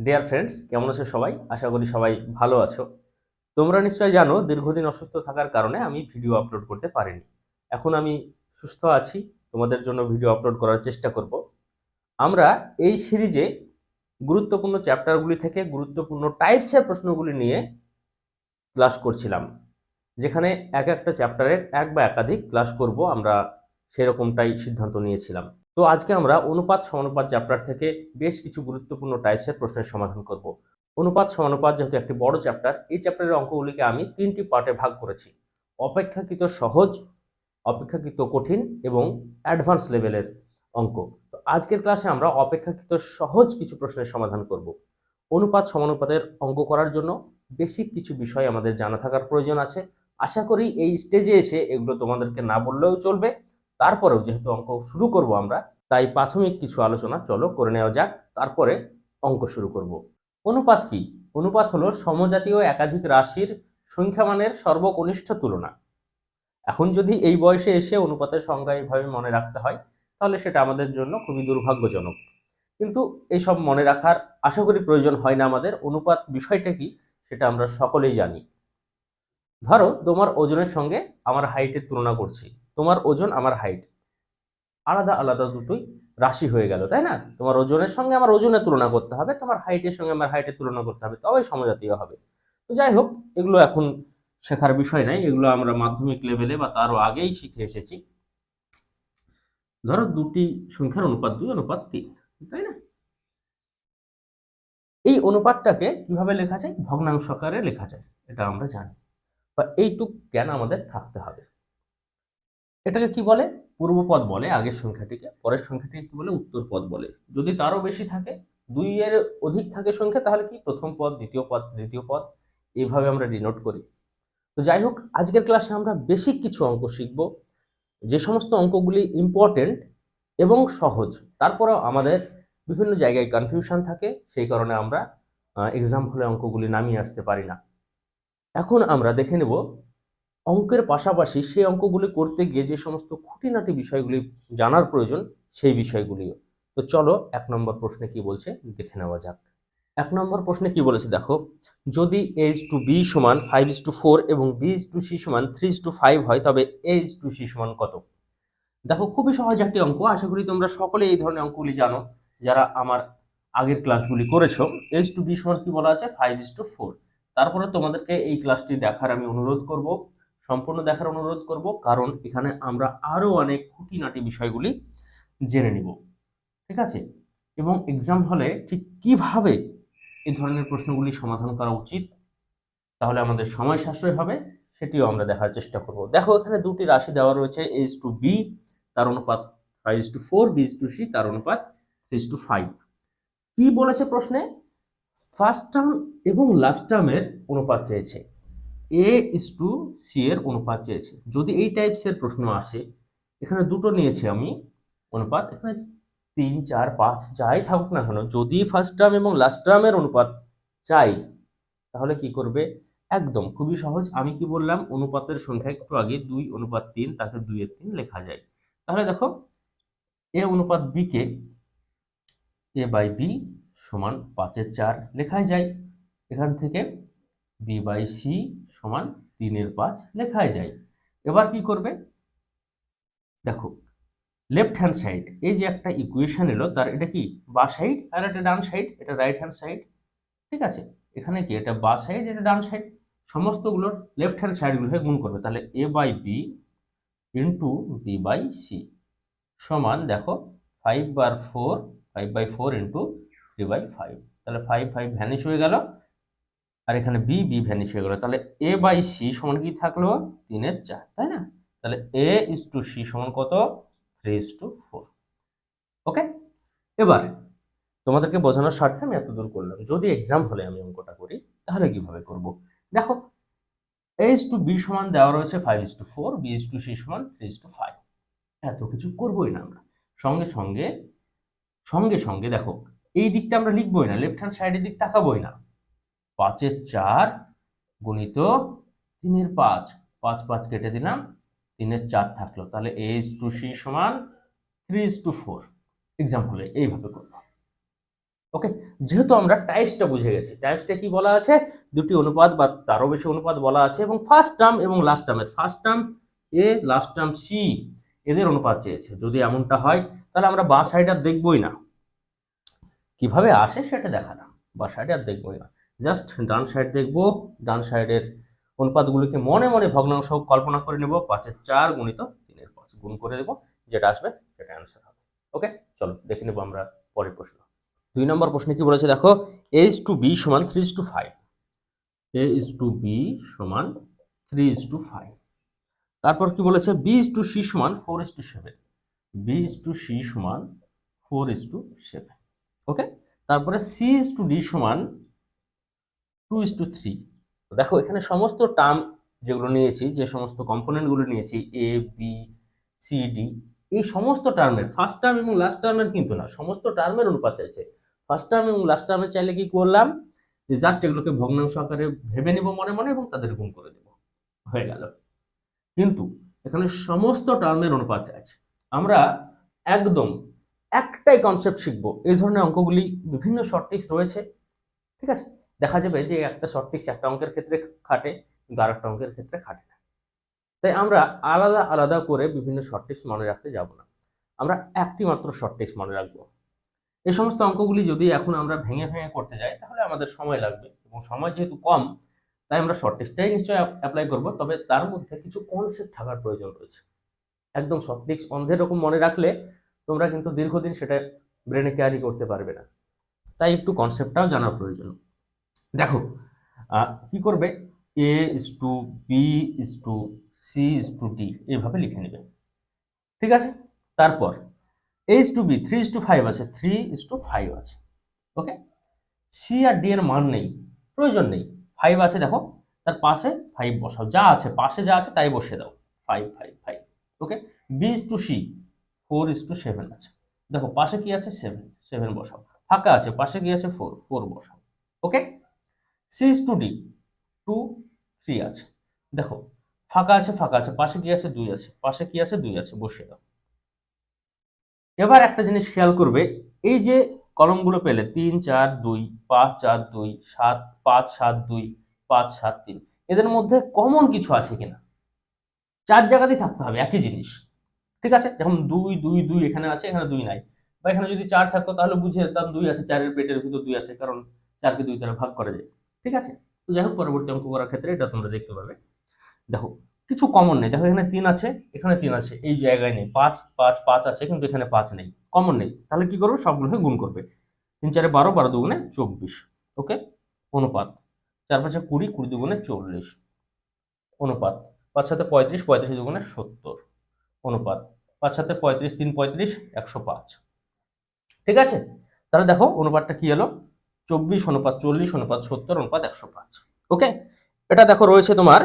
Dear friends, কেমন আছো সবাই? আশা করি সবাই ভালো আছো। তোমরা নিশ্চয়ই জানো, দীর্ঘদিন অসুস্থ থাকার কারণে আমি ভিডিও আপলোড করতে পারিনি। এখন আমি সুস্থ আছি, তোমাদের জন্য ভিডিও আপলোড করার চেষ্টা করব। আমরা এই সিরিজে গুরুত্বপূর্ণ চ্যাপ্টারগুলি থেকে গুরুত্বপূর্ণ টাইপসের প্রশ্নগুলি নিয়ে ক্লাস করছিলাম, যেখানে এক একটা চ্যাপ্টারের এক বা একাধিক ক্লাস করব আমরা, সেরকমটাই সিদ্ধান্ত নিয়েছিলাম। তো আজকে আমরা অনুপাত সমানুপাত চ্যাপ্টার থেকে বেশ কিছু গুরুত্বপূর্ণ টাইপসের প্রশ্নের সমাধান করব। অনুপাত সমানুপাত যেহেতু একটি বড় চ্যাপ্টার, এই চ্যাপ্টারের অঙ্কগুলিকে আমি তিনটি পার্টে ভাগ করেছি: অপেক্ষাকৃত সহজ, অপেক্ষাকৃত কঠিন এবং অ্যাডভান্স লেভেলের অঙ্ক। তো আজকের ক্লাসে আমরা অপেক্ষাকৃত সহজ কিছু প্রশ্নের সমাধান করব। অনুপাত সমানুপাতের অঙ্ক করার জন্য বেসিক কিছু বিষয় আমাদের জানা থাকার প্রয়োজন আছে। আশা করি এই স্টেজে এসে এগুলো তোমাদেরকে না বললেও চলবে। তারপরেও যেহেতু অঙ্ক শুরু করব আমরা, তাই প্রাথমিক কিছু আলোচনা চলো করে নেওয়া যাক, তারপরে অঙ্ক শুরু করব। অনুপাত কি? অনুপাত হলো সমজাতীয় একাধিক রাশির সংখ্যামানের সর্বকনিষ্ঠ তুলনা। এখন যদি এই বয়সে এসে অনুপাতের সংজ্ঞা এইভাবে মনে রাখতে হয়, তাহলে সেটা আমাদের জন্য খুবই দুর্ভাগ্যজনক। কিন্তু এইসব মনে রাখার আশা করি প্রয়োজন হয় না আমাদের। অনুপাত বিষয়টা কি সেটা আমরা সকলেই জানি। ধরো তোমার ওজনের সঙ্গে আমার হাইটের তুলনা করছি। তোমার ওজন আমার হাইট আলাদা আলাদা দুটোই রাশি হয়ে গেল, তাই না? তোমার ওজনের সঙ্গে আমার ওজনের তুলনা করতে হবে, তোমার হাইটের সঙ্গে আমার হাইটের তুলনা করতে হবে, তবেই সমজাতীয় হবে। তো যাই হোক, এগুলো এখন শেখার বিষয় নাই, এগুলো আমরা মাধ্যমিক লেভেলে বা তারও আগেই শিখে এসেছি। ধরো দুটি সংখ্যার অনুপাত 2 অনুপাত 3, তাই না? এই অনুপাতটাকে কিভাবে লেখা যায়? ভগ্নাংশ আকারে লেখা যায়, এটা আমরা জানি, বা এইটুক জ্ঞান আমাদের থাকতে হবে। এটাকে কি বলে? পূর্বপদ বলে আগের সংখ্যাটিকে, পরের সংখ্যাটিকে কি বলে? উত্তর পদ বলে। যদি তারও বেশি থাকে, 2 এর অধিক থাকে সংখ্যা, তাহলে কি প্রথম পদ, দ্বিতীয় পদ, তৃতীয় পদ, এইভাবে আমরা ডিনোট করি। তো যাই হোক, আজকের ক্লাসে আমরা বেসিক কিছু অঙ্ক শিখব, যে সমস্ত অঙ্কগুলি ইম্পর্টেন্ট এবং সহজ। তারপরেও আমাদের বিভিন্ন জায়গায় কনফিউশন থাকে, সেই কারণে আমরা এক্সাম হলে অঙ্কগুলি নামিয়ে আসতে পারি না। এখন আমরা দেখে নেব অঙ্কের পাশাপাশি সেই অঙ্কগুলি করতে গিয়ে যে সমস্ত খুঁটিনাটি বিষয়গুলি জানার প্রয়োজন, সেই বিষয়গুলিও। তো চলো 1 নম্বর প্রশ্নে কি বলছে দেখে নেওয়া যাক। 1 নম্বর প্রশ্নে কি বলেছে দেখো, যদি a:b সমান 5:4 এবং b:c সমান 3:5 হয়, তবে a:c সমান কত? দেখো, খুবই সহজ একটি অঙ্ক। আশা করি তোমরা সকলে এই ধরনের অঙ্কগুলি জানো, যারা আমার আগের ক্লাসগুলি করেছো। a:b সমান কি বলা আছে? 5:4। তারপরে তোমাদেরকে এই ক্লাসটি দেখার আমি অনুরোধ করব, সম্পূর্ণ দেখার অনুরোধ করব, কারণ এখানে আমরা আরো অনেক খুঁটিনাটি বিষয়গুলি জেনে নিব, ঠিক আছে? এবং এক্সাম হলে ঠিক কিভাবে এই ধরনের প্রশ্নগুলি সমাধান করা উচিত, তাহলে আমাদের সময় সাশ্রয় হবে, সেটিও আমরা দেখার চেষ্টা করব। দেখো, এখানে দুটি রাশি দেওয়া রয়েছে, a:b তার অনুপাত 5:4, b:c তার অনুপাত 3:5। কি বলেছে প্রশ্নে? ফার্স্ট টার্ম এবং লাস্ট টার্মের অনুপাত চেয়েছে, a:c এর অনুপাত চেয়েছে। যদি এই টাইপসের প্রশ্ন আসে, এখানে দুটো নিয়েছি আমি অনুপাত, এখানে 3, 4, 5 যাই থাকুক না কেন, যদি ফার্স্ট টার্ম এবং লাস্ট টার্মের অনুপাত চাই, তাহলে কি করবে? একদম খুবই সহজ। আমি কি বললাম? অনুপাতের সংখ্যা একটু আগে 2:3, তাকে 2-3 লেখা যায়। তাহলে দেখো, a অনুপাত b কে a/b সমান 5/4 লেখাই যায়। এখান থেকে b/c সমান 3/5 লেখাই যায়। এবার কি করবে? দেখো, লেফট হ্যান্ড সাইড, এই যে একটা ইকুয়েশন এলো, তার এটা কি বা সাইড আর এটা ডান সাইড, এটা রাইট হ্যান্ড সাইড, ঠিক আছে? এখানে কি এটা বা সাইড, এটা ডান সাইড, সমস্তগুলোর লেফট হ্যান্ড সাইডগুলোকে গুণ করবে। তাহলে a/b ইন্টু b/c সমান, দেখো, 5/4, 5/4 ইন্টু 3/5। তাহলে 5 ভ্যানিশ হয়ে গেল, আর এখানে বি ভ্যানিশ হয়ে গেল। তাহলে a/c সমান কি থাকলো? 3/4, তাই না? তাহলে a:c সমান কত? 3:4। ওকে, এবার তোমাদেরকে বোঝানোর স্বার্থে আমি এতদূর করলাম। যদি এক্সাম হলে আমি অঙ্কটা করি, তাহলে কিভাবে করব? দেখো, a:b সমান দেওয়া রয়েছে 5:4, b:c সমান 3:5। এত কিছু করবোই না আমরা, সঙ্গে সঙ্গে সঙ্গে সঙ্গে দেখো, এই দিকটা আমরা লিখবোই না, লেফট হ্যান্ড সাইডের দিক তাকাবোই না। 5/4 গুণিত 3/5, 5 কেটে দিলাম, 3/4 থাকলো। তাহলে a:c সমান 3:4। এক্সাম হলে এইভাবে করবো। ওকে, যেহেতু আমরা টাইপসটা বুঝে গেছি, টাইপসটা কি বলা আছে, দুটি অনুপাত বা তারও বেশি অনুপাত বলা আছে এবং ফার্স্ট টার্ম এবং লাস্ট টার্মের, ফার্স্ট টার্ম এ লাস্ট টার্ম সি এদের অনুপাত চেয়েছে। যদি এমনটা হয় তাহলে আমরা বাঁ সাইড আর দেখবই না, কিভাবে আসে সেটা দেখালাম, বাঁ সাইডে আর দেখবই না, জাস্ট ডান সাইড দেখবো। ডান সাইডের অনুপাতগুলিকে মনে মনে ভগ্নাংশ কল্পনা করে নেব, 5/4 গুণিত 3/5 গুণ করে দেবো, যেটা আসবে সেটা অ্যান্সার হবে। ওকে, চলো দেখে নেবো আমরা পরের প্রশ্ন। 2 নম্বর প্রশ্নে কি বলেছে দেখো, a:b সমান 3:5, a:b সমান 3:5। তারপর কি বলেছে, b:c সমান 4:7, b:c সমান 4:7। ওকে, তারপরে c:d সমান 2:3। দেখো এখানে সমস্ত টার্ম যেগুলো নিয়েছি, যে সমস্ত কম্পোনেন্টগুলো নিয়েছি, এ বি সি ডি, এই সমস্ত টার্মের ফার্স্ট টার্ম এবং লাস্ট টার্মের কিন্তু না, সমস্ত টার্মের অনুপাত চাইছে। ফার্স্ট টার্ম এবং লাস্ট টার্মের চাইলে কি করলাম, যে জাস্ট এগুলোকে ভগ্নাংশ আকারে ভেবে নিব মনে মনে এবং তাদের গুণ করে দেব, হয়ে গেল। কিন্তু এখানে সমস্ত টার্মের অনুপাত চাইছে। আমরা একদম একটাই কনসেপ্ট শিখবো, এই ধরনের অঙ্কগুলি বিভিন্ন শর্ট ট্রিক্স রয়েছে, ঠিক আছে। দেখা যাবে যে একটা শর্ট ট্রিক্স একটা অঙ্কের ক্ষেত্রে খাটে কিন্তু আরেকটা অঙ্কের ক্ষেত্রে খাটে না। তাই আমরা আলাদা আলাদা করে বিভিন্ন শর্ট ট্রিক্স মনে রাখতে যাব না, আমরা একটি মাত্র শর্ট ট্রিক্স মনে রাখবো। এই সমস্ত অঙ্কগুলি যদি এখন আমরা ভেঙে ভেঙে করতে যাই তাহলে আমাদের সময় লাগবে, এবং সময় যেহেতু কম তাই আমরা শর্ট ট্রিক্সটাই নিশ্চয়ই অ্যাপ্লাই করব, তবে তার মধ্যে কিছু কনসেপ্ট থাকার প্রয়োজন রয়েছে। একদম শর্ট ট্রিক্স অন্ধের রকম মনে রাখলে তোমরা কিন্তু দীর্ঘদিন সেটা ব্রেনে ক্যারি করতে পারবে না, তাই একটু কনসেপ্টটাও জানার প্রয়োজন। দেখো কি করবে, a:b:c:d এইভাবে লিখে নেবে, ঠিক আছে। তারপর a:b 3:5 আছে, 3:5 আছে। ওকে, সি আর ডি এর মান নেই, প্রয়োজন নেই, 5 আছে, দেখো তার পাশে 5 বসাও, যা আছে পাশে যা আছে তাই বসিয়ে দাও, 5 5 5। ওকে, b:c 4:7 আছে, দেখো পাশে কি আছে 7, 7 বসাও, ফাঁকা আছে পাশে কি আছে 4, 4 বসাও। ওকে, c:d 2 3 আছে, দেখো ফাঁকা আছে পাশে কি আছে 2 আছে, পাশে কি আছে 2 আছে, বসিয়ে দাও। এবার একটা জিনিস খেয়াল করবে, এই যে কলমগুলো পেলে 3 4 2 5 4 2 7 5 7 2 5 7 3, এদের মধ্যে কমন কিছু আছে কিনা, 4 জায়গাতেই থাকতে হবে একই জিনিস, ঠিক আছে। যেমন 2 2 2 এখানে আছে, এখানে 2 নাই, বা এখানে যদি 4 থাকতো তাহলে বুঝে যেতাম 2 আছে, 4 এর পেটের ভিতর 2 আছে, কারণ 4কে 2 দ্বারা ভাগ করা যায়, ঠিক আছে। তো যাই হোক, পরবর্তী অঙ্ক করার ক্ষেত্রে এটা তোমরা দেখতে পাবে। দেখো কিছু কমন নেই, দেখো এখানে 3 আছে, এখানে 3 আছে, এই জায়গায় নেই, 5 5 5 আছে কিন্তু এখানে 5 নেই, কমন নেই, তাহলে কি করবে, সবগুলোকে গুণ করবে, 3 4 12, 12 দুগুণে 24। ওকে, অনুপাত 4 5 20, 20 দুগুণে 40, অনুপাত 5 7 35, 35 দুগুণে 70, অনুপাত 5 7 35, 3 35, 105, ঠিক আছে। তাহলে দেখো অনুপাতটা কি এলো, 24 অনুপাত 40 অনুপাত 70 অনুপাত 105। ওকে, এটা দেখো রয়েছে তোমার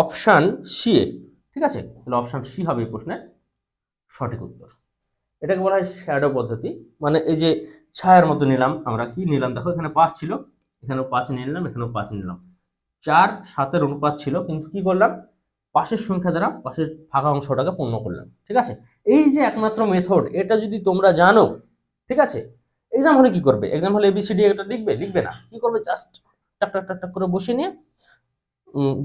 অপশান সি এ, ঠিক আছে। তাহলে অপশান সি হবে এই প্রশ্নের সঠিক উত্তর। এটাকে বলা হয় শ্যাডো পদ্ধতি, মানে এই যে ছায়ার মতো নিলাম, আমরা কি নিলাম দেখো, এখানে 5 ছিল, এখানেও 5 নিয়ে নিলাম, এখানেও 5 নিলাম, 4 7 অনুপাত ছিল, কিন্তু কি করলাম, পাশের সংখ্যা দ্বারা পাশের ফাঁকা অংশটাকে পূর্ণ করলাম, ঠিক আছে। এই যে একমাত্র মেথড, এটা যদি তোমরা জানো, ঠিক আছে, এক্সাম হলে কি করবে, এক্সাম হলে এবিসিডি এটা লিখবে, লিখবে না, কি করবে, জাস্ট টাক টাক টাক টাক করে বসিয়ে নিয়ে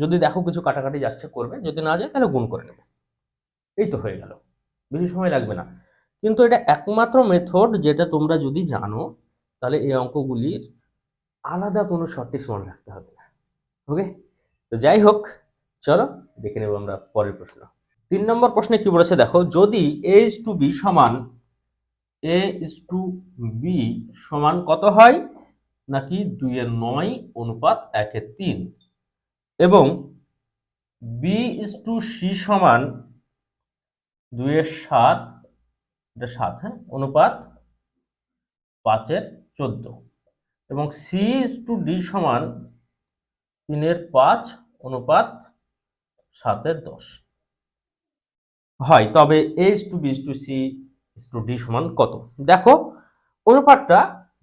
যদি দেখো কিছু কাটাকাটি যাচ্ছে করবে, যদি না যায় তাহলে গুণ করে নেবে, এই তো হয়ে গেল, বেশি সময় লাগবে না। কিন্তু এটা একমাত্র মেথড যেটা তোমরা যদি জানো তাহলে এই অঙ্কগুলির আলাদা কোনো শর্ট ট্রিক্স মনে রাখতে হবে না। ওকে, তো যাই হোক, চলো দেখে নেব আমরা পরের প্রশ্ন। 3 নম্বর প্রশ্নে কি বলেছে দেখো, যদি a:b সমান a:b সমান কত হয়, নাকি 2/9 অনুপাত 1/3, এবং b:c সমান 2/7, এটা 7, হ্যাঁ, অনুপাত 5/14, এবং c:d সমান 3/5 অনুপাত 7/10 হয়, তবে a:b:c:d সমান কত। দেখো অনুপাতটা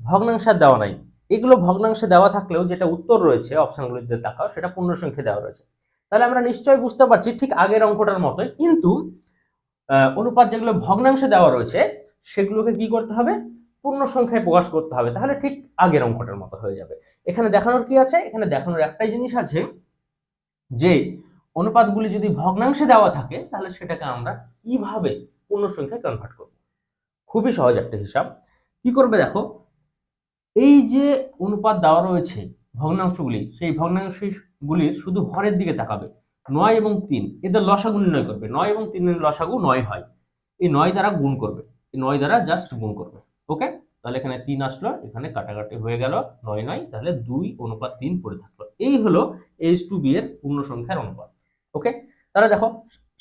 ভগ্নাংশে দেওয়া নাই, এগুলো ভগ্নাংশে দেওয়া থাকলেও যেটা উত্তর রয়েছে অপশনগুলিতে দেখাও সেটা পূর্ণ সংখ্যা দেওয়া রয়েছে, তাহলে আমরা নিশ্চয়ই বুঝতে পারছি ঠিক আগের অঙ্কটার মতোই, কিন্তু অনুপাত যেগুলো ভগ্নাংশে দেওয়া রয়েছে সেগুলোকে কি করতে হবে, পূর্ণ সংখ্যায় প্রকাশ করতে হবে, তাহলে ঠিক আগের অঙ্কটার মতো হয়ে যাবে। এখানে দেখানোর কি আছে, এখানে দেখানোর একটাই জিনিস আছে যে অনুপাতগুলি যদি ভগ্নাংশে দেওয়া থাকে তাহলে সেটাকে আমরা কিভাবে পূর্ণ সংখ্যায় কনভার্ট করব। খুবই সহজ একটা হিসাব। কি করবে দেখো, এই যে অনুপাত দেওয়া রয়েছে ভগ্নাংশগুলি, সেই ভগ্নাংশগুলির শুধু হরের দিকে তাকাবে। 9 এবং 3 এদের লসাগু নির্ণয় করবে। 9 এবং 3 এর লসাগু 9 হয়, এই 9 দ্বারা গুণ করবে, এই 9 দ্বারা জাস্ট গুণ করবে। ওকে, তাহলে এখানে 3 আসলো, এখানে কাটাকাটি হয়ে গেল, 9 9, তাহলে 2:3 পড়ে থাকলো। এই হলো h2b এর পূর্ণ সংখ্যার অনুপাত। ওকে, তাহলে দেখো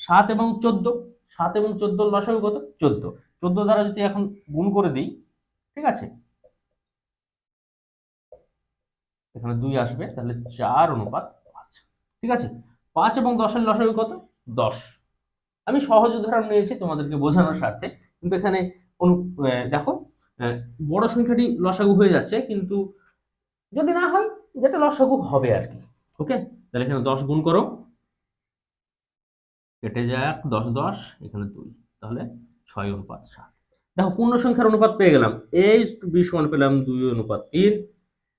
7 এবং 14, 7 এবং 14 লসাগু কত? 14। 14 দ্বারা যদি এখন গুণ করে দিই, ঠিক আছে, এখানে 2 আসবে, তাহলে 4:5। ঠিক আছে, 5 এবং 10 এর লসাগু কত? 10। আমি সহজ উদাহরণ নিয়েছি তোমাদেরকে বোঝানোর স্বার্থে, কিন্তু এখানে দেখো বড় সংখ্যাটি লসাগু হয়ে যাচ্ছে, কিন্তু যদি না হয় যেটা লসাগু হবে আর কি। ওকে, তাহলে এখানে 10 গুণ করো, কেটে যাক 10 10, এখানে 2, তাহলে 6:7। দেখো পূর্ণ সংখ্যার অনুপাত পেয়ে গেলাম। a:b সমান পেলাম 2:3,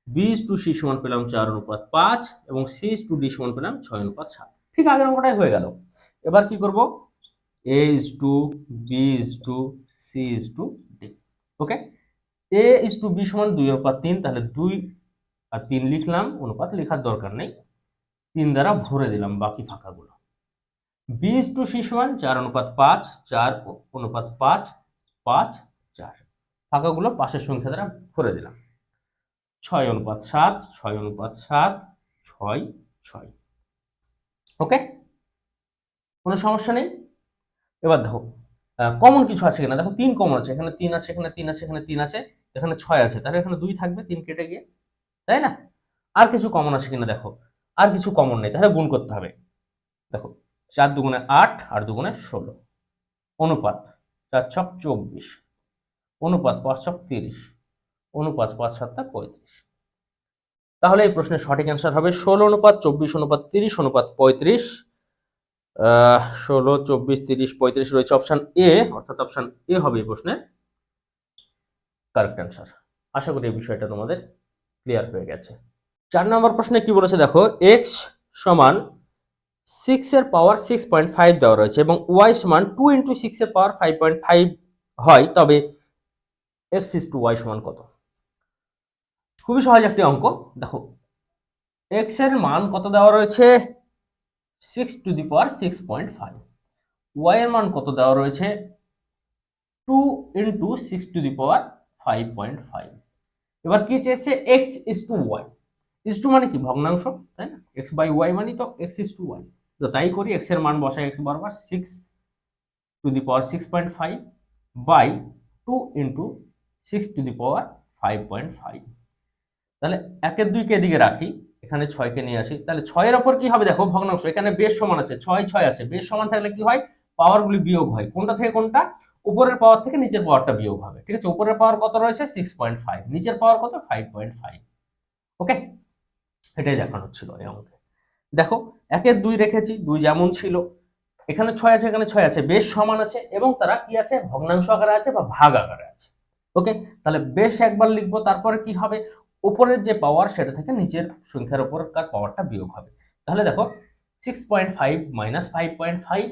b:c সমান পেলাম 4:5 এবং c:d সমান পেলাম 6:7। ঠিক আগের অঙ্কটাই হয়ে গেল। এবার কি করব, a:b:c:d। ওকে, a:b সমান 2:3, তাহলে 2 আর 3 লিখলাম, অনুপাত লেখার দরকার নেই, 3 দ্বারা ভরে দিলাম বাকি ফাঁকাগুলো। b:c সমান 4:5, 4:5, 5 4, ফাঁকাগুলো পাশের সংখ্যা দ্বারা ভরে দিলাম। 6:7, 6:7, 6 6। ওকে, কোনো সমস্যা নেই। এবার দেখো কমন কিছু আছে কিনা, দেখো 3 কমন আছে, এখানে 3 আছে, এখানে 3 আছে, এখানে 3 আছে, এখানে 6 আছে, তাহলে এখানে 2 থাকবে, 3 কেটে গিয়ে, তাই না? আর কিছু কমন আছে কিনা দেখো, আর কিছু কমন নেই, তাহলে গুণ করতে হবে। দেখো 4 দুগুণে 8, 8 দুগুণে 16, অনুপাত 4 ছক 24, অনুপাত 5 ছক 30, অনুপাত 5 7 35। তাহলে এই প্রশ্নের সঠিক অ্যান্সার হবে 16:24:30:35। 16 24 30 35 রয়েছে অপশন এ, অর্থাৎ অপশন এ হবে এই প্রশ্নের কারেক্ট অ্যান্সার। আশা করি এই বিষয়টা তোমাদের ক্লিয়ার হয়ে গেছে। 4 নম্বর প্রশ্নে কি বলেছে দেখো, x সমান 6 এর পাওয়ার 6.5 দেওয়া রয়েছে এবং y সমান 2 × 6 এর পাওয়ার 5.5 হয়, তবে x y সমান কত? খুবই সহজ একটি অঙ্ক। দেখো x এর মান কত দেওয়া রয়েছে? 6⁵ y এর মান কত দেওয়া রয়েছে? 2 × 6⁵5.5। এবার কি চেয়েছে? x y মানে কি? ভগ্নাংশ, তাই না? x বাই y মানে তো x y। তো তাই করি, x এর মান বসাই x বরাবর 6⁵6.5 বাই 2 × 6⁵5.5। তাহলে 1 এর 2 কে এদিকে রাখি, এখানে 6 কে নিয়ে আসি, তাহলে 6 এর উপর কি হবে দেখো, ভগ্নাংশ, এখানে বেশ সমান আছে, 6 6 আছে, বেশ সমান থাকলে কি হয়? পাওয়ারগুলি বিয়োগ হয়, কোনটা থেকে কোনটা? উপরের পাওয়ার থেকে নিচের পাওয়ারটা বিয়োগ হবে। ঠিক আছে, উপরের পাওয়ার কত রয়েছে? 6.5, নিচের পাওয়ার কত? 5.5। ওকে, এটাই দেখানো ছিল এই অঙ্কে। দেখো 1 এর 2 রেখেছি, 2 যেমন ছিল, এখানে 6 আছে, এখানে 6 আছে, বেশ সমান আছে এবং তারা কি আছে? ভগ্নাংশ আকারে আছে বা ভাগ আকারে আছে। ওকে, তাহলে বেশ একবার লিখবো, তারপরে কি হবে? উপরের যে পাওয়ার সেটা থেকে নিচের সংখ্যার উপরকার পাওয়ারটা বিয়োগ হবে। তাহলে দেখো 6.5 - 5.5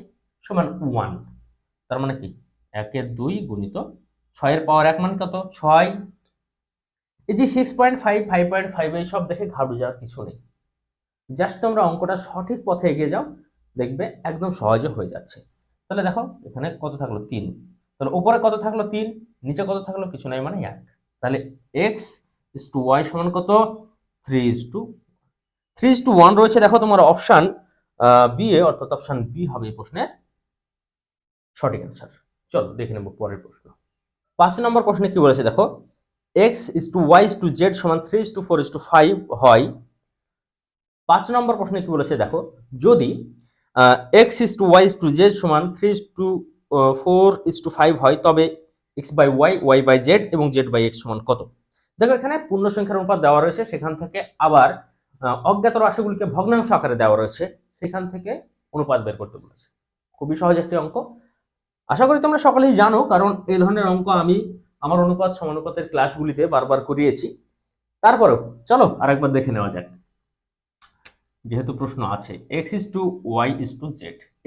সমান 1। তার মানে কি? 1 এর 2 গুণিত 6 এর পাওয়ার 1 মান কত? 6। এই যে 6.5 5.5 এই সব দেখে ঘাবড়ে যাওয়ার কিছু নেই, জাস্ট তোমরা অঙ্কটা সঠিক পথে এগিয়ে যাও, দেখবে একদম সহজে হয়ে যাচ্ছে। তাহলে দেখো এখানে কত থাকলো? 3। তাহলে উপরে কত থাকলো? 3, নিচে কত থাকলো? কিছু নাই, মানে 1। তাহলে x y সমান কত? 3:1 রয়েছে। দেখো তোমার অপশন বি এ, অর্থাৎ অপশন বি হবে এই প্রশ্নের সঠিক অ্যান্সার। চলো দেখে নেব পরের প্রশ্ন। 5 নম্বর প্রশ্নে কি বলেছে দেখো, x:y:z সমান 3:4:5 হয়। 5 নম্বর প্রশ্নে কি বলেছে দেখো, যদি x:y:z সমান 3:4:5 হয়, তবে x/y, y/z এবং z/x সমান কত? দেখো এখানে পূর্ণ সংখ্যার অনুপাত দেওয়া রয়েছে, সেখান থেকে আবার অজ্ঞাত রাশিগুলিকে ভগ্নাংশ আকারে দেওয়া রয়েছে, সেখান থেকে অনুপাত বের করতে বলেছে। খুবই সহজ একটি অঙ্ক, আশা করি তোমরা সকলেই জানো, কারণ এই ধরনের অঙ্ক আমি আমার অনুপাত সমানুপাতের ক্লাসগুলিতে বারবার করিয়েছি, তারপরেও চলো আরেকবার দেখে নেওয়া যাক, যেহেতু প্রশ্ন আছে। x:y:z,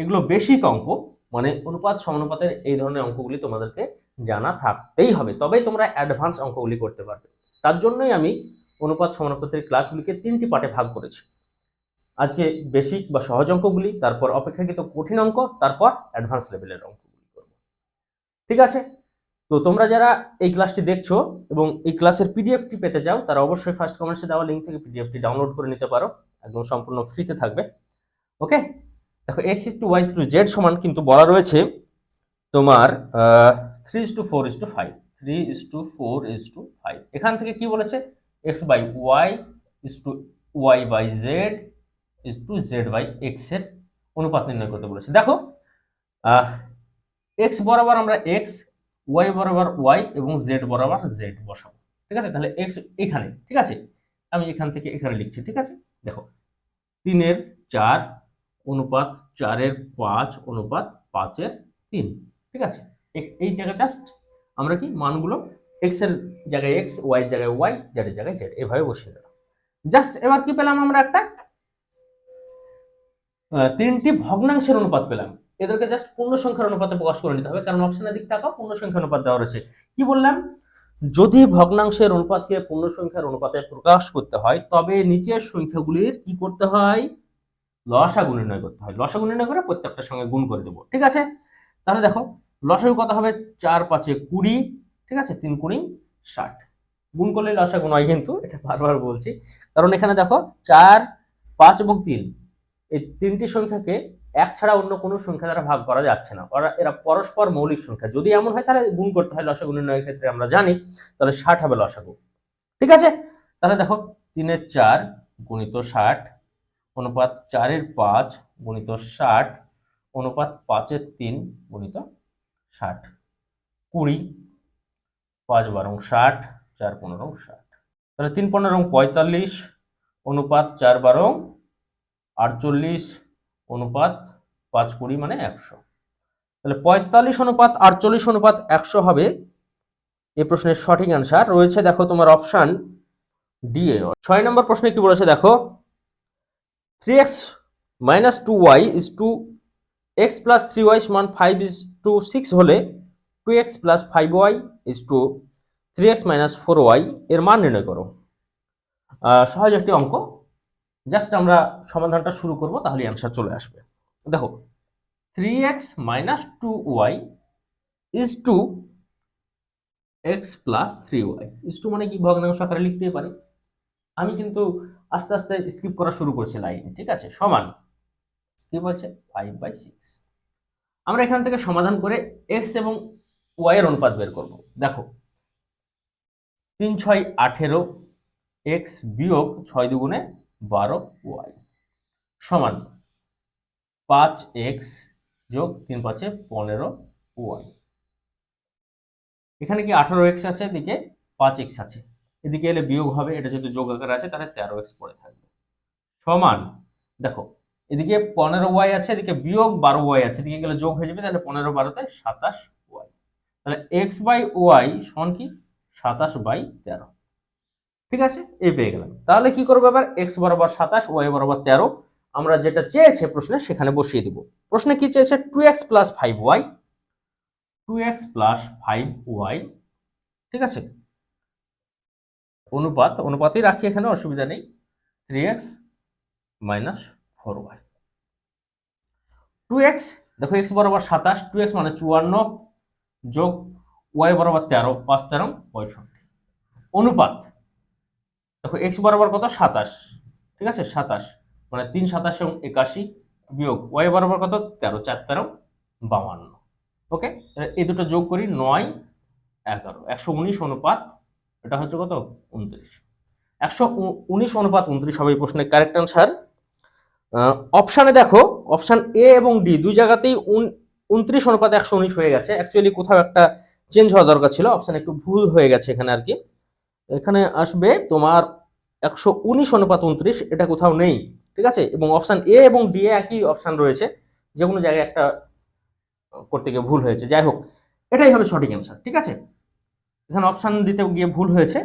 এগুলো বেসিক অঙ্ক, মানে অনুপাত সমানুপাতের এই ধরনের অঙ্কগুলি তোমাদেরকে জানা থাকতেই হবে, তবেই তোমরা অ্যাডভান্স অঙ্কগুলি করতে পারবে। তার জন্যই আমি অনুপাত সমানুপাতের ক্লাসগুলিকে 3টি পার্টে ভাগ করেছি। আজকে বেসিক বা সহজ অঙ্কগুলি, তারপর অপেক্ষাকৃত কঠিন অঙ্ক, তারপর অ্যাডভান্স লেভেলের অঙ্কগুলি করব। ঠিক আছে, তো তোমরা যারা এই ক্লাসটি দেখছো এবং এই ক্লাসের পিডিএফটি পেতে চাও, তারা অবশ্যই ফার্স্ট কমেন্টসে দেওয়া লিঙ্ক থেকে পিডিএফটি ডাউনলোড করে নিতে পারো, একদম সম্পূর্ণ ফ্রিতে থাকবে। ওকে, দেখো x:y:z সমান কিন্তু বলা রয়েছে তোমার 3:4:5, 3:4:5। এখান থেকে কি বলেছে, x/y/z/z/x এর অনুপাত নির্ণয় করতে বলেছে। দেখো x বরাবর আমরা x, y বরাবর y এবং z বরাবর z বসাবো। ঠিক আছে, তাহলে x এখানে, ঠিক আছে, আমি এখান থেকে এখানে লিখছি। ঠিক আছে, দেখো 3/4 অনুপাত 4/5 অনুপাত 5/3। ঠিক আছে, এই জায়গায় জাস্ট আমরা কি মানগুলো x এর জায়গায় x, y এর জায়গায় y, z এর জায়গায় z এভাবে বসিয়ে দিলাম। জাস্ট এবার কি পেলাম, আমরা একটা 3টি ভগ্নাংশের অনুপাত পেলাম। এদেরকে জাস্ট পূর্ণ সংখ্যার অনুপাতে প্রকাশ করে নিতে হবে, কারণ অপশনের দিক তাকাও, পূর্ণ সংখ্যার অনুপাত দেওয়া রয়েছে। কি বললাম, যদি ভগ্নাংশের অনুপাতকে পূর্ণ সংখ্যার অনুপাতে প্রকাশ করতে হয়, তবে নিচের সংখ্যাগুলির কি করতে হয়, লসাগু নির্ণয় করতে হয়। লসাগু নির্ণয় করে প্রত্যেকটার সঙ্গে গুণ করে দেবো। ঠিক আছে, তাহলে দেখো লসাগু কত হবে, 4×5=20। ঠিক আছে, 3×20=60। গুণ করলে লসাগু নয়, কিন্তু এটা বারবার বলছি, কারণ এখানে দেখো 4, 5 এবং 3, এই 3টি সংখ্যাকে এক ছাড়া অন্য কোনো সংখ্যা দ্বারা ভাগ করা যাচ্ছে না, এরা পরস্পর মৌলিক সংখ্যা। যদি এমন হয় তাহলে গুণ করতে হয়, লসাগু নির্ণয়ের ক্ষেত্রে আমরা জানি, তাহলে 60 হবে লসাগু। ঠিক আছে, তাহলে দেখো 3/4 × 60 অনুপাত 4/5 × 60 অনুপাত 5/3 × 60, 20, 5×12 = 60, 4×15 = 60। তাহলে 3×15 = 45 অনুপাত 4×12 = 48 অনুপাত 5×20 মানে 100। তাহলে 45 অনুপাত 48 অনুপাত 100 হবে এই প্রশ্নের সঠিক অ্যান্সার। রয়েছে দেখো তোমার অপশন ডি এ। 6 নম্বর প্রশ্নে কি বলেছে দেখো, 3x - 2y x + 3y = 5:6 হলে 2x + 5y 3x - 4y এর মান নির্ণয় করো। সহজ একটি অঙ্ক, জাস্ট আমরা সমাধানটা শুরু করব, তাহলে অ্যান্সার চলে আসবে। দেখো 3x - 2y x + 3y মানে কি, ভগ্নাংশ আকারে লিখতেই পারি। আমি কিন্তু আস্তে আস্তে স্কিপ করা শুরু করছি লাইন। ঠিক আছে, সমান কি বলছে, 5/6। আমরা এখান থেকে সমাধান করে x এবং y এর অনুপাত বের করব। দেখো 3×6 = 18, x বিয়োগ 6×2 = 12y সমান 5x যোগ 3×5 = 15y। এখানে কি 18x আছে, এদিকে 5x আছে, এদিকে এলে বিয়োগ হবে, এটা যেহেতু যোগ আকারে আছে তাহলে 13x পড়ে থাকবে সমান, দেখো এদিকে 15y আছে, এদিকে বিয়োগ 12y আছে, এদিকে গেলে যোগ হয়ে যাবে, তাহলে 15 12 = 27y। তাহলে x/y সমান কি, 27/13। ঠিক আছে, এই পেয়ে গেলাম। তাহলে কি করবো এবার, x বরাবর 27, y বরাবর 13, আমরা যেটা চেয়েছে প্রশ্নে সেখানে বসিয়ে দিব। প্রশ্নে কি চেয়েছে, 2x + 5y, 2x + 5y। ঠিক আছে, অনুপাতই রাখি এখানে, অসুবিধা নেই। 3x - 4y, 2x দেখো x বরাবর 27, 2x মানে 54 যোগ y বরাবর 13, 5 13 65 অনুপাত, দেখো x বরাবর কত, 27। ঠিক আছে, 27 মানে 3 27 81 বিয়োগ y বরাবর কত, 13, 4 13 52। ওকে, এই দুটো যোগ করি, 9 11 119 অনুপাত, এটা হচ্ছে কত, 29। 119 অনুপাত 29 হবে এই প্রশ্নের কারেক্ট অ্যান্সার। অপশানে দেখো, অপশান এ এবং ডি দুই জায়গাতেই 29 অনুপাত 119 হয়ে গেছে। অ্যাকচুয়ালি কোথাও একটা চেঞ্জ হওয়া দরকার ছিল, অপশান একটু ভুল হয়ে গেছে এখানে আর কি। এখানে আসবে তোমার 119 অনুপাত 29, এটা কোথাও নেই। ঠিক আছে, এবং অপশান এ এবং ডি এ একই অপশান রয়েছে, যে কোনো জায়গায় একটা করতে গিয়ে ভুল হয়েছে। যাই হোক, এটাই হবে সঠিক অ্যান্সার। ঠিক আছে, এখানে অপশন দিতে গিয়ে ভুল হয়েছে,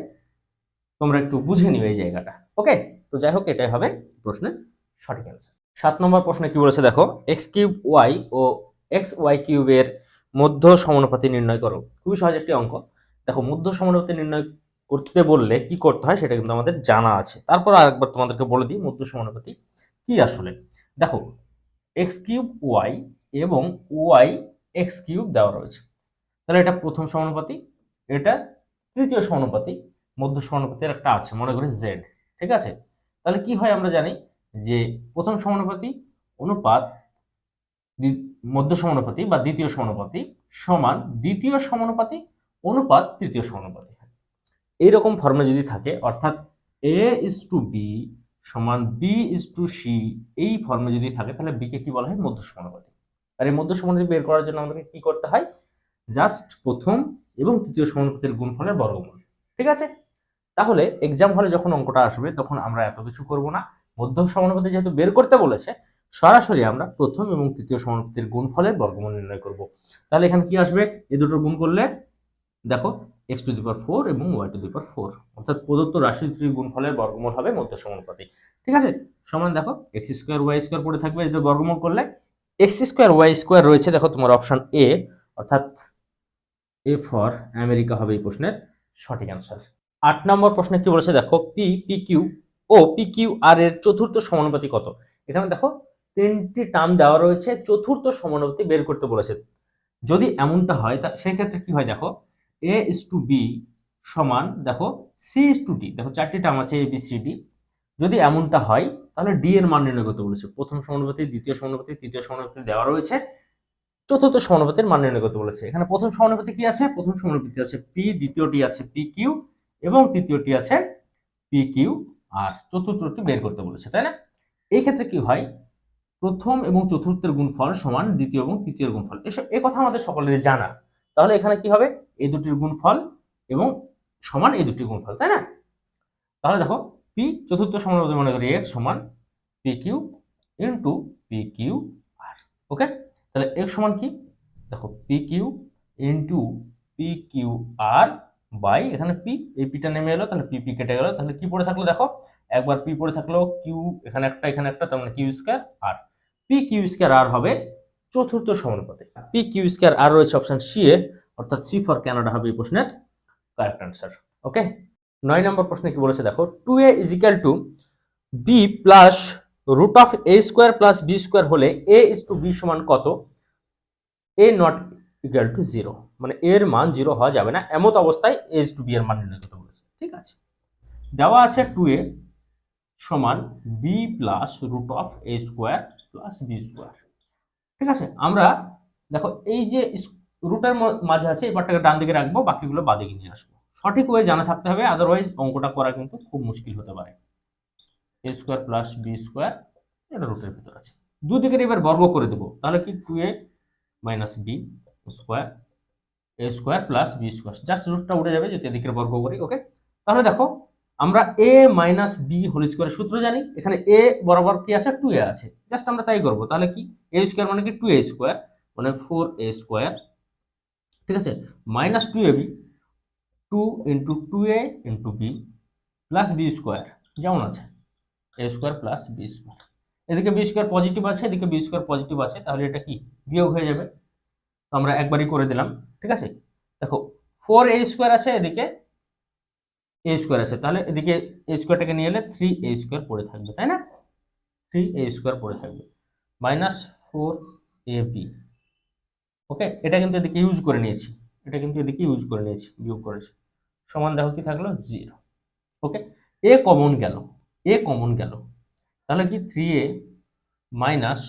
তোমরা একটু বুঝে নিও এই জায়গাটা। ওকে, তো যাই হোক এটাই হবে প্রশ্নের সঠিক অ্যান্সার। 7 নম্বর প্রশ্নে কি বলেছে দেখো, এক্স কিউব ওয়াই ও এক্স ওয়াই কিউবের মধ্য সমানুপাতি নির্ণয় করো। খুবই সহজ একটি অঙ্ক। দেখো মধ্য সমানুপাতি নির্ণয় করতে বললে কি করতে হয় সেটা কিন্তু আমাদের জানা আছে, তারপর আরেকবার তোমাদেরকে বলে দিই মধ্য সমানুপাতি কি আসলে। দেখো এক্স কিউব ওয়াই এবং ওয়াই এক্স কিউব দেওয়া রয়েছে, তাহলে এটা প্রথম সমানুপাতি, এটা তৃতীয় সমানুপাতি, মধ্য সমানুপাতির একটা আছে মনে করি জেড। ঠিক আছে, তাহলে কি হয় আমরা জানি যে প্রথম সমানুপাতি অনুপাত মধ্য সমানুপাতি বা দ্বিতীয় সমানুপাতি সমান দ্বিতীয় সমানুপাতি অনুপাত তৃতীয় সমানুপাতি। এইরকম ফর্মে যদি থাকে, অর্থাৎ এ ইজ টু বি সমান বি ইজ টু সি, এই ফর্মে যদি থাকে তাহলে বিকে কি বলা হয়, মধ্য সমানুপাতি। আর এই মধ্য সমানুপাতি বের করার জন্য আমাদেরকে কি করতে হয়, জাস্ট প্রথম এবং তৃতীয় সমানুপাতির গুণফলের বর্গমূল। ঠিক আছে, তাহলে এক্সাম হলে যখন অঙ্কটা আসবে তখন আমরা এত কিছু করব না, মধ্য সমানুপাতি যেহেতু বের করতে বলেছে সরাসরি আমরা প্রথম এবং তৃতীয় সমানুপাতির গুণফলের বর্গমূল নির্ণয় করব। তাহলে এখানে কি আসবে, এই দুটো গুণ করলে দেখো এক্স টু দি পাওয়ার 4 এবং ওয়াই টু দি পাওয়ার 4, অর্থাৎ প্রদত্ত রাশি দুটির গুণফলের বর্গমূল হবে মধ্য সমানুপাতি। ঠিক আছে, সমান দেখো এক্স স্কোয়ার ওয়াই স্কোয়ার পড়ে থাকবে, এদের বর্গমূল করলে এক্স স্কোয়ার ওয়াই স্কোয়ার রয়েছে, দেখো তোমার অপশন এ, অর্থাৎ এ ফর আমেরিকা হবে এই প্রশ্নের সঠিক অ্যান্সার। 8 নম্বর প্রশ্নে কি বলেছে দেখো, পি পি কিউ ও পি কিউ আর এর চতুর্থ সমানুপাতি কত। এখানে দেখো তিনটি টার্ম দেওয়া রয়েছে, চতুর্থ সমানুপাতি বের করতে বলেছে। যদি এমনটা হয় তা সেই ক্ষেত্রে কি হয় দেখো, এ ইজ টু বি সমান দেখো সি ইজ টু ডি, দেখো চারটি টার্ম আছে এ বি সি ডি। যদি এমনটা হয় তাহলে ডি এর মান নির্ণয় করতে বলেছে। প্রথম সমানুপাতি, দ্বিতীয় সমানুপাতি, তৃতীয় সমানুপাতি দেওয়া রয়েছে, চতুর্থ সমানুপাতির মান নির্ণয় করতে বলেছে। এখানে প্রথম সমানুপাতি কি আছে, প্রথম সমানুপাতি আছে পি, দ্বিতীয়টি আছে পি কিউ এবং তৃতীয়টি আছে পি কিউ আর, চতুর্থটি বের করতে বলেছে, তাই না। এই ক্ষেত্রে কি হয়, প্রথম এবং চতুর্থের গুণফল সমান দ্বিতীয় এবং তৃতীয় গুণফল, এসব এই কথা আমাদের সকলেরই জানা। তাহলে এখানে কি হবে, এই দুটির গুণফল এবং সমান এই দুটির গুণফল, তাই না। তাহলে দেখো পি চতুর্থ সমানুপাতি মনে করি এক্স সমান P Q into P Q R. Okay, তাহলে এক্স সমান কি, দেখো P Q into P Q R by, এখানে পি, এই পিটা নেমে এলো, তাহলে পি পি কেটে গেল, তাহলে কি পড়ে থাকলো দেখো, একবার পি পড়ে থাকলো, কিউ এখানে একটা এখানে একটা, তার মানে কিউ স্কয়ার আর, পি কিউ স্কয়ার আর হবে চতুর্থ সমানুপাতি। পি কিউ স্কয়ার আর রয়েছে অপশন সি এ, অর্থাৎ সি ফর কানাডা হবে এই প্রশ্নের কারেক্ট অ্যান্সার। ওকে, 9 নম্বর প্রশ্নে কি বলেছে দেখো, 2a is equal to b plus root of a square plus B square হলে এ ইজ টু বি সমান কত, এ নট ইকুয়াল টু 0, মানে এর মান 0 হওয়া যাবে না, এমত অবস্থায় এ ইজ টু বি এর মান নির্ণয় করতে বলেছে। ঠিক আছে, দেওয়া আছে 2a সমান b plus root of a square plus B square. ঠিক আছে, আমরা দেখো এই যে রুটের মাঝে আছে এই পার্টটাকে ডান দিকে রাখবো, বাকিগুলো বাদিকে নিয়ে আসবো। সঠিক ওয়ে জানা থাকতে হবে, আদারওয়াইজ অঙ্কটা করা কিন্তু খুব মুশকিল হতে পারে। এ স্কোয়ার প্লাস বি স্কোয়ার, এটা রুটের ভিতর আছে, দুদিকের এবার বর্গ করে দেবো, তাহলে কি 2a minus B square, A square plus B square, just রুটটা উঠে যাবে যদি এদিকের বর্গ করি। ওকে, তাহলে দেখো আমরা এ মাইনাস বি হোল স্কোয়ারের সূত্র জানি, এখানে এ বরাবর কি আছে 2a আছে, জাস্ট আমরা তাই করবো। তাহলে কি এ স্কোয়ার মানে কি 2a স্কোয়ার, মানে 4a স্কোয়ার, ঠিক আছে, minus 2ab, 2 into 2a into b plus B square যেমন আছে a square plus B square, এদিকে বি স্কোয়ার পজিটিভ আছে, এদিকে বি স্কোয়ার পজিটিভ আছে, তাহলে এটা কি বিয়োগ হয়ে যাবে, তো আমরা একবারই করে দিলাম। ঠিক আছে, দেখো 4a স্কোয়ার আছে, এদিকে এ স্কোয়ার আছে, তাহলে এদিকে এ স্কোয়ারটাকে নিয়ে এলে 3a স্কোয়ার পড়ে থাকবে, তাই না, 3a স্কোয়ার পড়ে থাকবে মাইনাস 4ab। ওকে, এটা কিন্তু এদিকে ইউজ করে নিয়েছি, এটা কিন্তু এদিকে ইউজ করে নিয়েছি, বিয়োগ করেছি, সমান দেখো কি থাকলো 0। ওকে, এ কমন গেল, এ কমন গেল, তাহলে কি 3a মাইনাস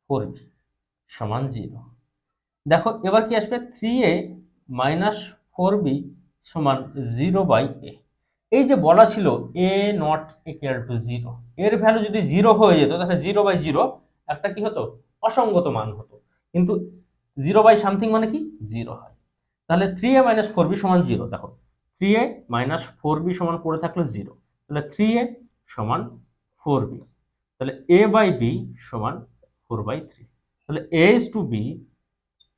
4b সমান 0। দেখো এবার কি আসবে, 3a মাইনাস 4b সমান 0 বাই এ। এই যে বলা ছিল এ নট ইকুয়াল টু 0, এর ভ্যালু যদি 0 হয়ে যেত তাহলে 0 বাই 0 একটা কি হতো, অসঙ্গত মান হতো, কিন্তু 0 বাই সামথিং মানে কি 0 হয়। তাহলে 3a মাইনাস 4b সমান 0, দেখো 3a মাইনাস 4b সমান পড়ে থাকলো 0, তাহলে 3a সমান 4b, তাহলে a বাই b সমান 4 বাই 3, তাহলে a is to b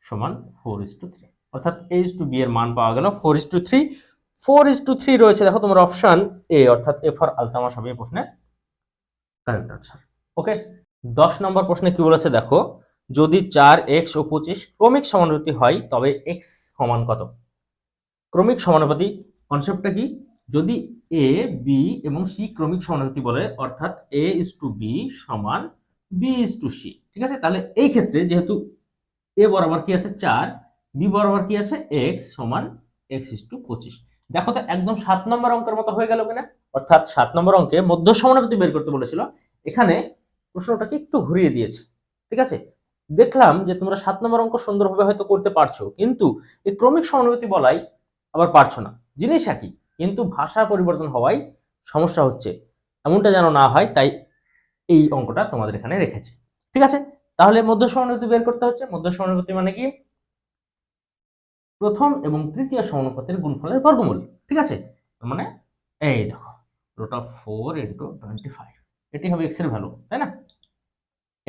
সমান 4 is to 3। অর্থাৎ a:b এর মান পাওয়া গেল 4:3। 4:3 রয়েছে দেখো তোমার অপশন এ, অর্থাৎ এ ফর আলতামাশ হবে এই প্রশ্নের কারেক্ট আনসার। ওকে, 10 নম্বর প্রশ্নে কি বলেছে দেখো, যদি 4x ও 25 ক্রমিক সমানুপাতি হয় তবে x সমান কত? ক্রমিক সমানুপাতি কনসেপ্টটা কি? যদি a, b এবং c ক্রমিক সমানুপাতি বলে, অর্থাৎ a:b সমান b:c, ঠিক আছে? তাহলে এই ক্ষেত্রে যেহেতু a বরাবর কি আছে 4, b বরাবর কি আছে x সমান x:25। দেখো তো একদম 7 নম্বর অঙ্কের মতো হয়ে গেল কিনা? অর্থাৎ 7 নম্বর অঙ্কে মধ্য সমানুপাতি বের করতে বলেছিল, এখানে প্রশ্নটাকে একটু ঘুরিয়ে দিয়েছে, ঠিক আছে? দেখলাম যে তোমরা 7 নম্বর অঙ্ক সুন্দরভাবে হয়তো করতে পারছো, কিন্তু এই ক্রমিক সমানুপাতি বলাই আবার পারছো না। জিনিস একই, কিন্তু ভাষা পরিবর্তন হওয়ায় সমস্যা হচ্ছে, এমনটা যেন না হয়, তাই এই অঙ্কটা তোমাদের এখানে রেখেছে, ঠিক আছে? তাহলে মধ্য সমানুপাতি বের করতে হচ্ছে। মধ্য সমানুপাতি মানে কি? প্রথম এবং তৃতীয় সমানুপাতের গুণফলের বর্গমূল, ঠিক আছে? মানে এই দেখো √4 × 25, এটি হবে x এর ভ্যালু, তাই না?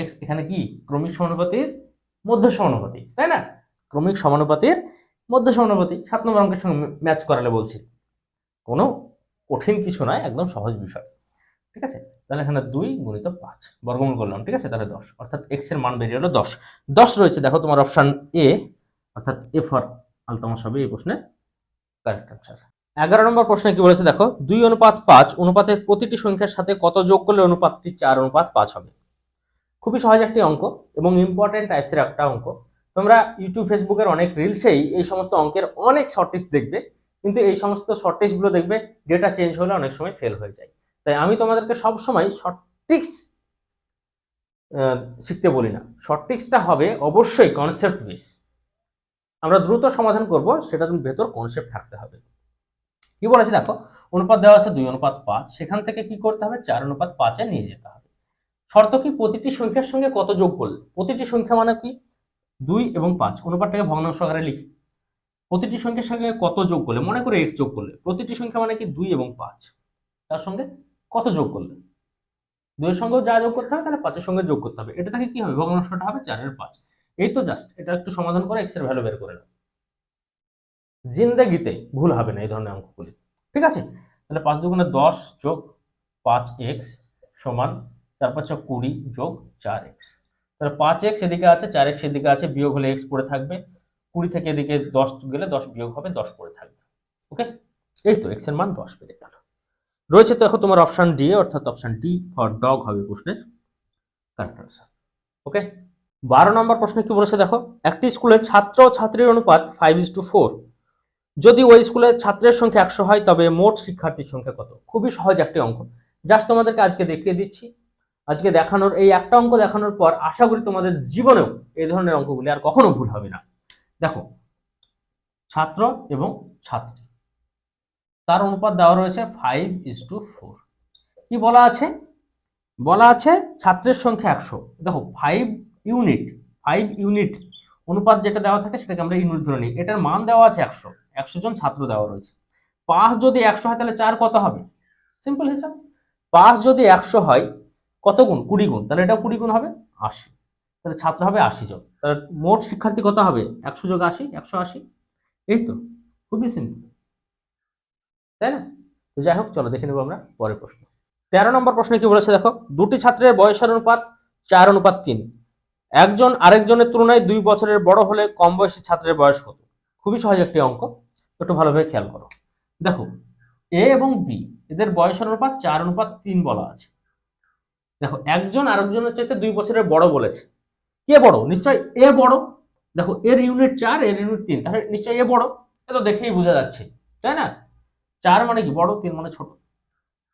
x এখানে কি ক্রমিক সমানুপাতির মধ্য সমানুপাতি, তাই না? ক্রমিক সমানুপাতির মধ্য সমানুপাতি 7 নম্বর অঙ্কের সঙ্গে ম্যাচ করালে বলছি, কোনো কঠিন কিছু নয়, একদম সহজ বিষয়, ঠিক আছে? তাহলে এখানে 2 × 5 বর্গমূল করলাম, ঠিক আছে? তাহলে 10, অর্থাৎ x এর মান বেরিয়ে হলো 10। 10 রয়েছে দেখো তোমার অপশন এ, অর্থাৎ এ ফর আলতামাশ হবে এই প্রশ্নের কারেক্ট আনসার। 11 নম্বর প্রশ্নে কি বলেছে দেখো, 2:5 অনুপাতের প্রতিটি সংখ্যার সাথে কত যোগ করলে অনুপাতটি 4:5 হবে? খুবই সহজ একটি অঙ্ক এবং ইম্পর্টেন্ট টাইপসের একটা অঙ্ক। তোমরা ইউটিউব ফেসবুকের অনেক রিলসেই এই সমস্ত অঙ্কের অনেক শর্ট টিপস দেখবে, কিন্তু এই সমস্ত শর্ট টিপসগুলো দেখবে ডেটা চেঞ্জ হলে অনেক সময় ফেল হয়ে যায়। তাই আমি তোমাদেরকে সবসময় শর্ট টিপস শিখতে বলি না, শর্ট টিপসটা হবে অবশ্যই কনসেপ্ট বেস। আমরা দ্রুত সমাধান করব, সেটার ভেতর কনসেপ্ট থাকতে হবে। কি বলেছে দেখো, অনুপাত দেওয়া আছে 2:5, সেখান থেকে কি করতে হবে 4:5 এ নিয়ে যেতে হবে। শর্ত কি? প্রতিটি সংখ্যার সঙ্গে কত যোগ করলে? প্রতিটি সংখ্যা মানে কি 2 এবং 5, অনুপাতটাকে ভগ্নাংশ আকারে লিখি। প্রতিটি সংখ্যার সঙ্গে কত যোগ করলে, মনে করে x যোগ করলে, প্রতিটি সংখ্যা মানে কি 2 এবং 5, তার সঙ্গে কত যোগ করলে 2 এর সঙ্গেও যা যোগ করতে হবে তাহলে 5 এর সঙ্গে যোগ করতে হবে। এটা থেকে কি হবে, ভগ্নাংশটা হবে 4/5। এই তো জাস্ট এটা একটু সমাধান করে x এর ভ্যালু বের করে নাও, জিন্দেগিতে ভুল হবে না এই ধরনের অঙ্কগুলি, ঠিক আছে? তাহলে 5 দুগুণে 10 যোগ 5x সমান 4×5 20 যোগ 4x। তাহলে 5x এদিকে আছে, 4x এদিকে আছে, বিয়োগ হলে x পড়ে থাকবে, 20 থেকে এদিকে 10 গেলে 10 বিয়োগ হবে, 10 পড়ে থাকবে। ওকে, এই তো x এর মান 10 পেয়ে গেল। রয়েছে তো এখন তোমার অপশন ডি, অর্থাৎ অপশন ডি ফর ডগ হবে প্রশ্নের কারেক্ট আনসার। ওকে, 12 নম্বর প্রশ্নে কি বলেছে দেখো, একটি স্কুলের ছাত্র ও ছাত্রীর অনুপাত 5:4, যদি ওই স্কুলের ছাত্রের সংখ্যা 100 হয় তবে মোট শিক্ষার্থীর সংখ্যা কত? খুবই সহজ একটি অঙ্ক, জাস্ট তোমাদেরকে আজকে দেখিয়ে দিচ্ছি। আজকে দেখানোর এই একটা অঙ্ক দেখানোর পর আশা করি তোমাদের জীবনেও এই ধরনের অঙ্কগুলি আর কখনো ভুল হবে না। দেখো, ছাত্র এবং ছাত্রী, তার অনুপাত দেওয়া রয়েছে 5:4। কি বলা আছে? বলা আছে ছাত্রের সংখ্যা 100। দেখো 5 ইউনিট অনুপাত যেটা দেওয়া থাকে সেটাকে আমরা ইউনিট ধরে নিই। এটার মান দেওয়া আছে 100, 100 জন ছাত্র দেওয়া রয়েছে। 5 যদি 100 হয় তাহলে 4 কত হবে? সিম্পল হিসাব, 5 যদি 100 হয় কত গুণ? 20 গুণ, তাহলে এটা 20 গুণ হবে 80, তাহলে ছাত্র হবে 80 জন। তাহলে মোট শিক্ষার্থী কত হবে? 100 যোগ 80, 180। এই তো, খুবই সিম্পল, তাই না? তো যাই হোক, চলো দেখে নেবো আমরা পরের প্রশ্ন। 13 নম্বর প্রশ্নে কি বলেছে দেখো, দুটি ছাত্রের বয়সের অনুপাত 4:3, একজন আরেকজনের তুলনায় 2 বছরের বড় হলে কম বয়সী ছাত্রের বয়স কত? খুবই সহজ একটি অঙ্ক, একটু ভালোভাবে খেয়াল করো। দেখো এ এবং বি এদের বয়সের অনুপাত 4:3 বলা আছে। দেখো একজন আরেকজনের চাইতে 2 বছরের বড় বলেছে, কে বড়? নিশ্চয় এ বড়। দেখো এর ইউনিট 4, এর ইউনিট 3, তাহলে নিশ্চয়ই এ বড়, এটা দেখেই বোঝা যাচ্ছে, তাই না? 4 মানে কি বড়, 3 মানে ছোট।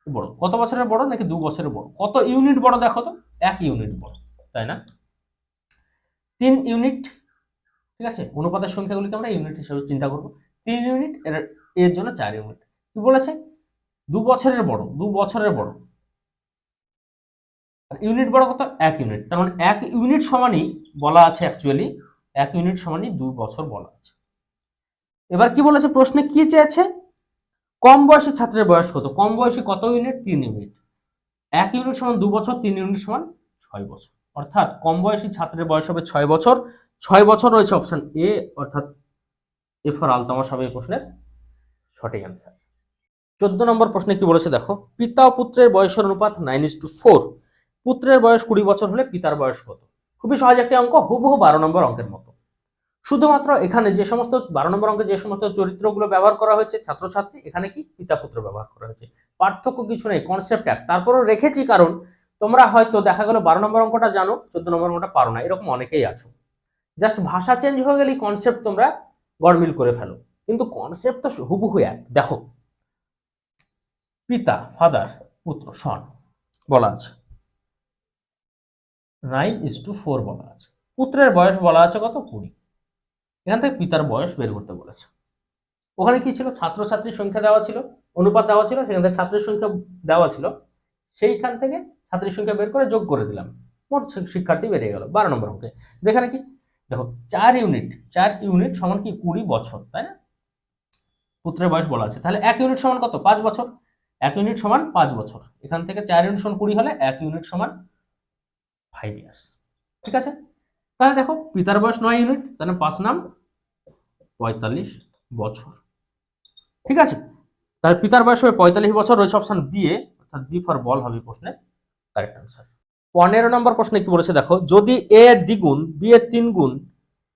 বড় কত বছরের বড় নাকি 2 বছরের বড়? কত ইউনিট বড় দেখো তো, 1 ইউনিট বড়, তাই না? 3 ইউনিট, ঠিক আছে? অনুপাতের সংখ্যাগুলিকে আমরা ইউনিট হিসেবে চিন্তা করব। 3 ইউনিট, এর জন্য 4 ইউনিট। কি বলেছে? 2 বছরের বড়, 2 বছরের বড়, আর ইউনিট বড় কত? 1 ইউনিট। তার মানে 1 ইউনিট সমানই বলা আছে, অ্যাকচুয়ালি 1 ইউনিট সমানই 2 বছর বলা আছে। এবার কি বলেছে প্রশ্নে, কি চেয়েছে? কম বয়সী ছাত্রের বয়স কত? কম বয়সী কত ইউনিট? 3 ইউনিট। 1 ইউনিট সমান 2 বছর, 3 ইউনিট সমান 6 বছর, অর্থাৎ কম বয়সী ছাত্রের বয়স হবে 6 বছর। 6 বছর রয়েছে অপশন এ, অর্থাৎ এ ফর আলতামাস হবে এই প্রশ্নের সঠিক অ্যান্সার। 14 নম্বর প্রশ্নে কি বলেছে দেখো, পিতা ও পুত্রের বয়সের অনুপাত 9:4। পুত্রের বয়স 20 বছর হলে পিতার বয়স কত? খুবই সহজ একটি অঙ্ক, হুবহু 12 নম্বর অঙ্কের মতো। শুধুমাত্র এখানে যে সমস্ত 12 নম্বর অঙ্কে যে সমস্ত চরিত্রগুলো ব্যবহার করা হয়েছে ছাত্রছাত্রী, এখানে কি পিতা পুত্র ব্যবহার করা হয়েছে, পার্থক্য কিছু নেই, কনসেপ্ট এক। তারপরেও রেখেছি কারণ তোমরা হয়তো দেখা গেল 12 নম্বর অঙ্কটা জানো, 14 নম্বর অঙ্কটা পারো না, এরকম অনেকেই আছো। জাস্ট ভাষা চেঞ্জ হয়ে গেলেই কনসেপ্ট তোমরা গড়মিল করে ফেলো, কিন্তু কনসেপ্ট তো হুবহু এক। দেখো, পিতা ফাদার, পুত্র সন বলা আছে, 9:4 বলা আছে। পুত্রের বয়স বলা আছে কত? 20। এখান থেকে পিতার বয়স বের করতে বলেছে। ওখানে কি ছিল? ছাত্রছাত্রীর সংখ্যা দেওয়া ছিল, অনুপাত দেওয়া ছিল, সেখান থেকে ছাত্রের সংখ্যা দেওয়া ছিল, সেইখান থেকে ছাত্রীর সংখ্যা বের করে যোগ করে দিলাম, মোট শিক্ষার্থী বেরিয়ে গেল 12 নম্বর অঙ্কে। যেখানে কি দেখো 4 ইউনিট সমান কি 20 বছর, তাই না? পুত্রের বয়স বলা আছে, তাহলে 1 ইউনিট সমান কত? 5 বছর। 1 ইউনিট সমান 5 বছর। এখান থেকে 4 ইউনিট সমান 20 হলে 1 ইউনিট সমান 5 ইয়ার্স। ঠিক আছে, তাহলে দেখো পিতার বয়স 9 ইউনিট, তাহলে 5 নাম 45 বছর। ঠিক আছে, তাহলে পিতার বয়স হবে 45 বছর, রয়েছে অপশন বি এ, অর্থাৎ বি ফর বল হবে প্রশ্নের কারেক্ট আনসার। 15 নম্বর প্রশ্নে কি বলেছে দেখো, যদি এ এর দ্বিগুণ বি এর 3 গুণ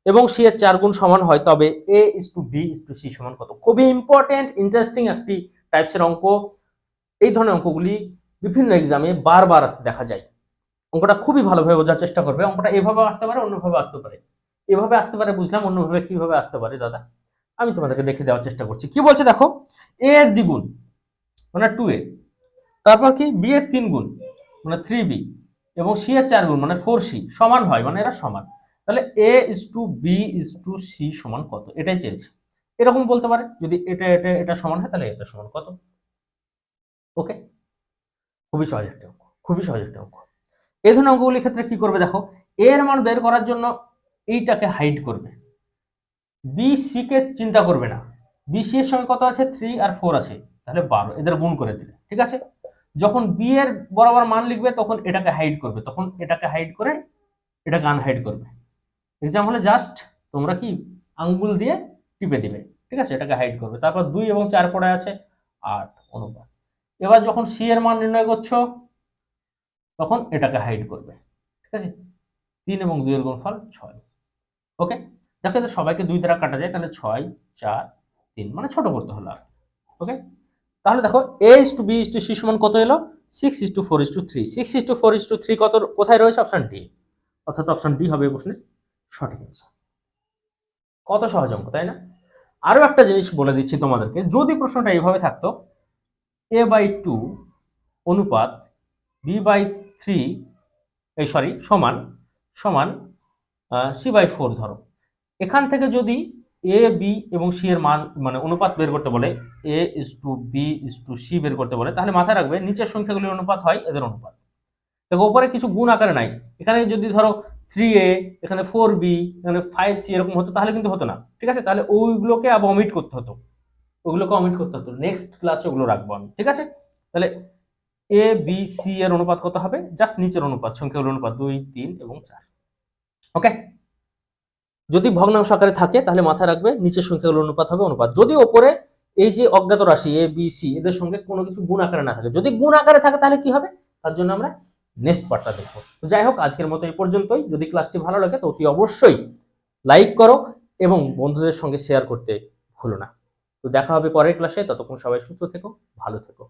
এবং সি এর 4 গুণ সমান হয় তবে A is to B is to C সমান কত? খুবই ইম্পর্টেন্ট, ইন্টারেস্টিং একটি টাইপসের অঙ্ক। এই ধরনের অঙ্কগুলি বিভিন্ন এক্সামে বারবার আসতে দেখা যায়। অঙ্কটা খুবই ভালোভাবে বোঝার চেষ্টা করবে। অঙ্কটা এভাবে আসতে পারে, অন্যভাবে আসতে পারে। এভাবে আসতে পারে বুঝলাম, অন্যভাবে কিভাবে আসতে পারে দাদা আমি তোমাদেরকে দেখে দেওয়ার চেষ্টা করছি। কি বলছে দেখো, এ এর দ্বিগুণ মানে 2a, তারপর কি বি এর 3 গুণ মানে 3b এবং সি এর 4 গুণ মানে 4c সমান হয়, মানে এরা সমান। তাহলে A is to B is to C সমান কত? এটাই চেয়েছে। এরকম বলতে পারে, যদি এটা এটা এটা সমান হয় তাহলে এটা সমান কত। ওকে, খুবই সহজ একটা অঙ্ক, খুবই সহজ একটা অঙ্ক। এই ধরনের অঙ্কগুলির ক্ষেত্রে কি করবে দেখো, এর মান বের করার জন্য এইটাকে হাইড করবে, বি সি কে চিন্তা করবে না। বি সি এর সঙ্গে কত আছে? 3 আর 4 আছে, তাহলে 12, এদের গুণ করে দিলে। ঠিক আছে, যখন বি এর বরাবর মান লিখবে তখন এটাকে হাইড করবে, তখন এটাকে হাইড করে এটাকে আনহাইড করবে। এক্সাম হলে জাস্ট তোমরা কি আঙ্গুল দিয়ে টিপে দিবে। ঠিক আছে, এটাকে হাইড করবে। তারপর 2 এবং 4 পড়ে আছে 8 অনুপাত। এবার যখন সি এর মান নির্ণয় করছো তখন এটাকে হাইড করবে। ঠিক আছে, 3 এবং 2 এর গুণফল 6। ওকে, দেখো যে সবাইকে 2 দ্বারা কাটা যায়, তাহলে 6 4 3 মানে ছোট করতে হলো আর। ওকে, তাহলে দেখো a is to b is to c সমান কত এলো? 6 is to 4 is to 3। 6 is to 4 is to 3 কত কোথায় রয়েছে? অপশন ডি, অর্থাৎ অপশন ডি হবে এই প্রশ্নের সঠিক অ্যান্সার। কত সহজ অঙ্ক, তাই না? আরো একটা জিনিস বলে দিচ্ছি তোমাদেরকে, যদি প্রশ্নটা এইভাবে থাকতো a/2 অনুপাত b/3 সমান সমান c/4 ধরো, এখান থেকে যদি এ বি এবং সি এর মান মানে অনুপাত বের করতে বলে, A is to B is to C বের করতে বলে, তাহলে মাথায় রাখবে নিচের সংখ্যাগুলির অনুপাত হয় এদের অনুপাত। দেখো উপরে কিছু গুণ আকারে নাই, এখানে যদি ধরো 3a, এখানে 4b, এখানে 5c এরকম হতো তাহলে কিন্তু হতো না। ঠিক আছে, তাহলে ওইগুলোকে আবার অমিট করতে হতো, ওগুলোকে অমিট করতে হতো, নেক্সট ক্লাসে ওগুলো রাখবো আমি। ঠিক আছে, তাহলে এ বি সি এর অনুপাত কত হবে? জাস্ট নিচের অনুপাত, সংখ্যাগুলোর অনুপাত 2 3 এবং 4। ওকে, যদি ভগ্নাংশ আকারে থাকে তাহলে মাথায় রাখবে নিচের সংখ্যাগুলোর অনুপাত হবে অনুপাত। যদি ওপরে এই যে অজ্ঞাত রাশি এ বি সি এদের সঙ্গে কোনো কিছু গুণ আকারে না থাকে, যদি গুণ আকারে থাকে তাহলে কি হবে তার জন্য আমরা নেক্সট পার্টটা দেখবো। যাই হোক, আজকের মতো এই পর্যন্তই। যদি ক্লাসটি ভালো লাগে তো অতি অবশ্যই লাইক করো এবং বন্ধুদের সঙ্গে শেয়ার করতে ভুলো না। তো দেখা হবে পরের ক্লাসে, ততক্ষণ সবাই সুস্থ থেকো, ভালো থেকো।